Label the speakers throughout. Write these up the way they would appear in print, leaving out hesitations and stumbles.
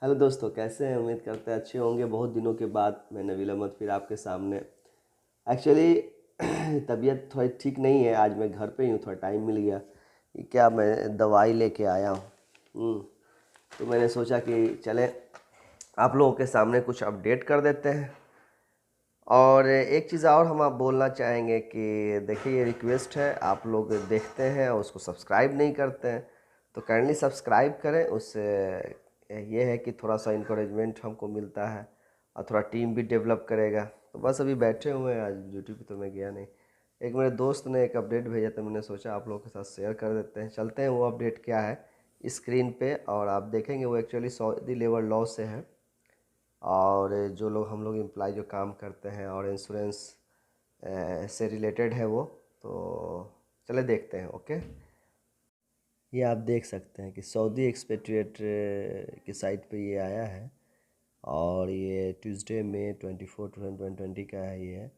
Speaker 1: Hello दोस्तों, कैसे हैं? उम्मीद करते हैं अच्छे होंगे। बहुत दिनों के बाद मैं नवील अहमद फिर आपके सामने। एक्चुअली तबीयत थोड़ी ठीक नहीं है। आज मैं घर पे ही हूँ, थोड़ा टाइम मिल गया। ये क्या, मैं दवाई लेके आया हूँ। तो मैंने सोचा कि चले आप लोगों के सामने कुछ अपडेट कर देते हैं। और एक चीज़ और हम आप बोलना चाहेंगे कि देखिए, ये रिक्वेस्ट है, आप लोग देखते हैं और उसको सब्सक्राइब नहीं करते हैं तो काइंडली सब्सक्राइब करें। उससे ये है कि थोड़ा सा इंकरेजमेंट हमको मिलता है और थोड़ा टीम भी डेवलप करेगा। तो बस अभी बैठे हुए हैं, आज ड्यूटी पे तो मैं गया नहीं। एक मेरे दोस्त ने एक अपडेट भेजा तो मैंने सोचा आप लोगों के साथ शेयर कर देते हैं। चलते हैं, वो अपडेट क्या है स्क्रीन पे और आप देखेंगे। वो एक्चुअली सऊदी लेबर लॉ से है और जो लोग हम लोग एम्प्लॉय जो काम करते हैं और इंश्योरेंस से रिलेटेड है वो। तो चले देखते हैं। ओके, ये आप देख सकते हैं कि सऊदी एक्सपेट्रिएट की साइट पे ये आया है और ये ट्यूसडे में 24/2020 का है। ये है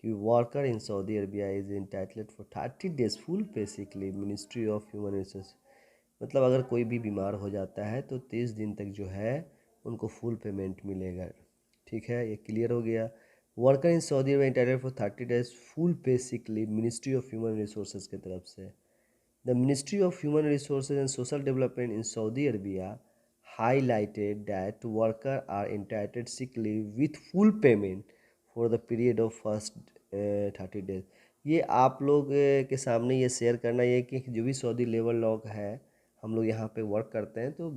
Speaker 1: कि worker in Saudi Arabia is entitled for 30 days full pay sick leave, ministry of human resource. मतलब अगर कोई भी बीमार हो जाता है तो 30 दिन तक जो है उनको फुल पेमेंट मिलेगा। ठीक है, ये क्लियर हो गया। Worker in Saudi Arabia entitled for 30 days full pay sick leave, ministry of human resources की तरफ से। The Ministry of Human Resources and Social Development in Saudi Arabia highlighted that workers are entitled sick leave with full payment for the period of first 30 days। ये आप लोग के सामने ये share करना ये कि जो भी सऊदी लेबर लोग है, हम लोग यहाँ पे वर्क करते हैं तो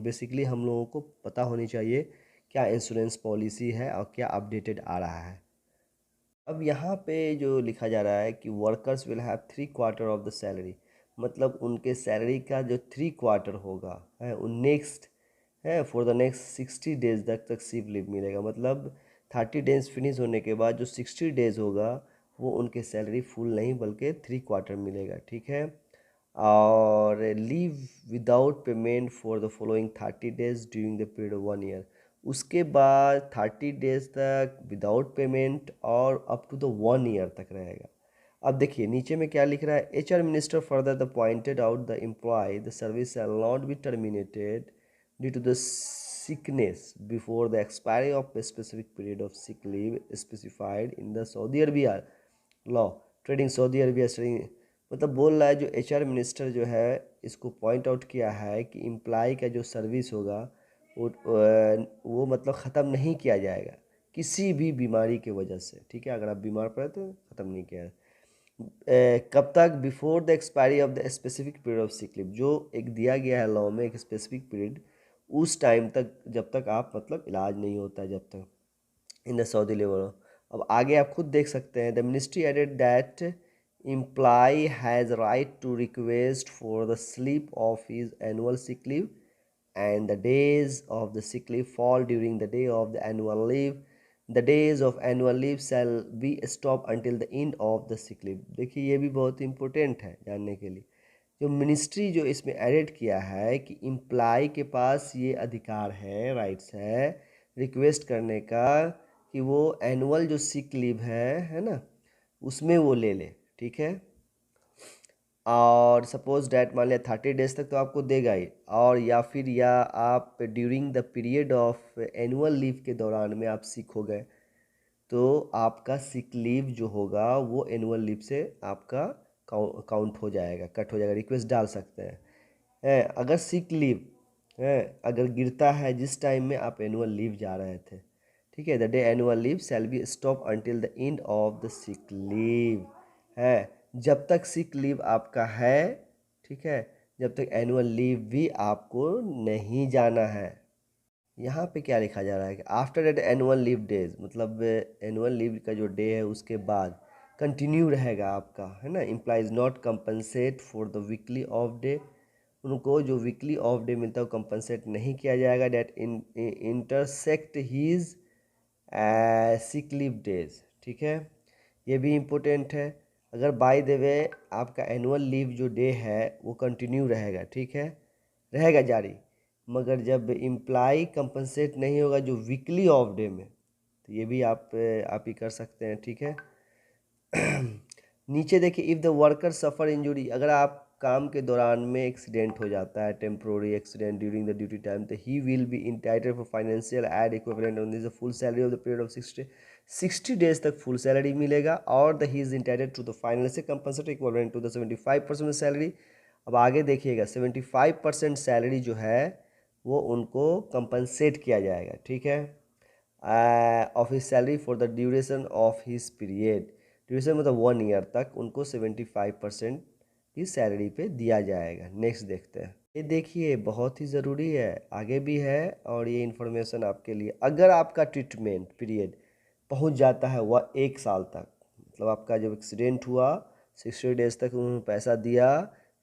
Speaker 1: बेसिकली हम लोगों को पता होनी चाहिए क्या इंश्योरेंस पॉलिसी है और क्या अपडेटेड आ रहा है। अब यहाँ पे जो लिखा जा रहा है कि workers will have 3/4 of the salary, मतलब उनके सैलरी का जो 3/4 होगा है उन नेक्स्ट है फॉर द नेक्स्ट 60 days तक सिक लीव मिलेगा। मतलब 30 days फिनिश होने के बाद जो 60 days होगा वो उनके सैलरी फुल नहीं बल्कि 3/4 मिलेगा। ठीक है, और leave without payment for the following 30 days during the period of 1 year। उसके बाद 30 days तक विदाउट पेमेंट और अप टू द 1 year तक रहेगा। अब देखिए नीचे में क्या लिख रहा है, HR minister further the pointed out the employ the service shall not be terminated due to the sickness before the expiry of a specific period of sick leave specified in the Saudi Arabia law trading Saudi Arabia trading. मतलब बोल रहा है जो HR minister जो है इसको point out किया है कि एम्प्लॉय का जो सर्विस होगा वो मतलब ख़त्म नहीं किया जाएगा किसी भी बीमारी की वजह से। ठीक है, अगर आप बीमार पड़े तो ख़त्म नहीं किया है। कब तक? Before the expiry of the specific period of sick leave, जो एक दिया गया है लॉ में एक स्पेसिफिक पीरियड, उस टाइम तक जब तक आप मतलब इलाज नहीं होता है जब तक इन द सऊदी लेवल। अब आगे आप खुद देख सकते हैं। The ministry added that employ has right to request for the sleep of his annual sick leave and the days of the sick leave fall during the day of the annual leave. The days of annual leave shall be stopped until the end of the sick leave। देखिए ये भी बहुत important है जानने के लिए। जो ministry जो इसमें एडिट किया है कि एम्प्लॉय के पास ये अधिकार है, राइट्स है रिक्वेस्ट करने का कि वो एनुअल जो सिक लीव है ना, उसमें वो ले ले। ठीक है, और सपोज डैट मान लिया 30 days तक तो आपको देगा ही, और या फिर या आप during the period of annual leave के दौरान में आप सिक हो गए तो आपका सिक लीव जो होगा वो एनुअल लीव से आपका काउंट हो जाएगा, कट हो जाएगा। रिक्वेस्ट डाल सकते हैं। अगर सिक लीव है अगर गिरता है जिस टाइम में आप एनुअल लीव जा रहे थे, ठीक है, the day annual leave shall be stop until the end of the sick leave है, जब तक सिक लीव आपका है। ठीक है, जब तक एनुअल लीव भी आपको नहीं जाना है। यहाँ पे क्या लिखा जा रहा है कि after that annual leave days, मतलब एनुअल लीव का जो डे है उसके बाद कंटिन्यू रहेगा आपका, है ना। Employees not compensate for the weekly off day, उनको जो वीकली ऑफ डे मिलता है वो कंपनसेट नहीं किया जाएगा। That intersect his sick leave days. ठीक है, ये भी इम्पोर्टेंट है। अगर बाय द वे आपका एनुअल लीव जो डे है वो कंटिन्यू रहेगा, ठीक है, रहेगा जारी, मगर जब इम्प्लाई कंपनसेट नहीं होगा जो वीकली ऑफ डे में, तो ये भी आप ही कर सकते हैं। ठीक है नीचे देखिए, if the worker suffer injury, अगर आप काम के दौरान में एक्सीडेंट हो जाता है, temporary accident during the duty time, तो he will be entitled for financial aid equivalent on this full salary of the period of 60 days तक फुल सैलरी मिलेगा। और the he is entitled to the financial compensate equivalent to the 75% salary. अब आगे देखिएगा, 75% salary जो है वो उनको कंपनसेट किया जाएगा, ठीक है, of his salary for the duration of his period. Duration मतलब 1 ईयर तक उनको 75% की सैलरी पे दिया जाएगा। नेक्स्ट देखते हैं, ये देखिए बहुत ही ज़रूरी है, आगे भी है और ये इन्फॉर्मेशन आपके लिए। अगर आपका ट्रीटमेंट पीरियड पहुंच जाता है वह 1 साल तक, मतलब आपका जब एक्सीडेंट हुआ 60 डेज तक उन्होंने पैसा दिया,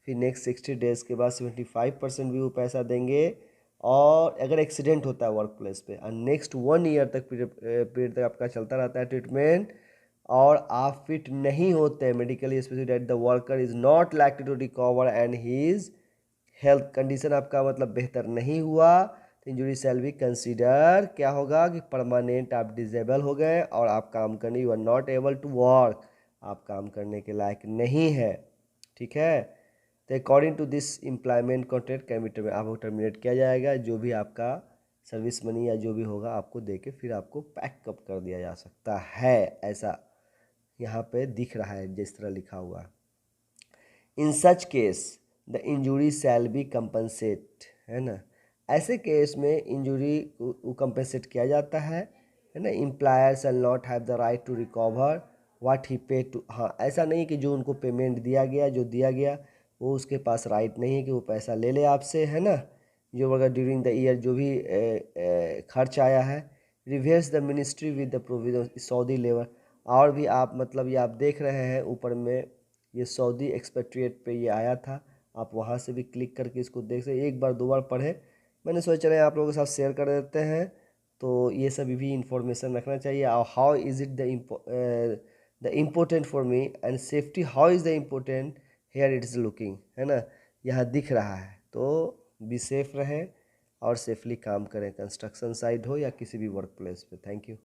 Speaker 1: फिर नेक्स्ट 60 डेज़ के बाद 75% भी वो पैसा देंगे। और अगर एक्सीडेंट होता है वर्क प्लेस पे और नेक्स्ट 1 ईयर तक पीरियड तक आपका चलता रहता है ट्रीटमेंट, और आप फिट नहीं होते medically specific that the worker is not likely to recover and his health condition आपका मतलब बेहतर नहीं हुआ, तो इंजरी शैल बी कंसीडर क्या होगा कि परमानेंट आप डिजेबल हो गए और आप काम करने, you are not able to work, आप काम करने के लायक नहीं है, ठीक है। तो according to this employment contract कैमिटर में आपको टर्मिनेट किया जाएगा, जो भी आपका सर्विस मनी या जो भी होगा आपको दे के फिर आपको पैकअप कर दिया जा सकता है। ऐसा यहाँ पे दिख रहा है जिस तरह लिखा हुआ। In such case the injury shall be compensate, है ना, ऐसे केस में इंजूरी को कंपनसेट किया जाता है ना। Employer shall not have the right to recover what he pay to, हाँ ऐसा नहीं कि जो उनको पेमेंट दिया गया, जो दिया गया वो उसके पास राइट नहीं है कि वो पैसा ले ले आपसे, है ना। जो अगर ड्यूरिंग द ईयर जो भी खर्च आया है, reverse the ministry with the provision Saudi labour. और भी आप मतलब ये आप देख रहे हैं ऊपर में ये सऊदी एक्सपेट्रिएट पे ये आया था, आप वहाँ से भी क्लिक करके इसको देख सकते, एक बार 2 बार पढ़े, मैंने सोच रहे हैं आप लोगों के साथ शेयर कर देते हैं। तो ये सब भी इंफॉर्मेशन रखना चाहिए। और how is it the important for me and safety, how is the important here it is looking, है ना, यहाँ दिख रहा है। तो बी सेफ रहें और सेफली काम करें, कंस्ट्रक्शन साइट हो या किसी भी वर्क प्लेस पे। Thank you.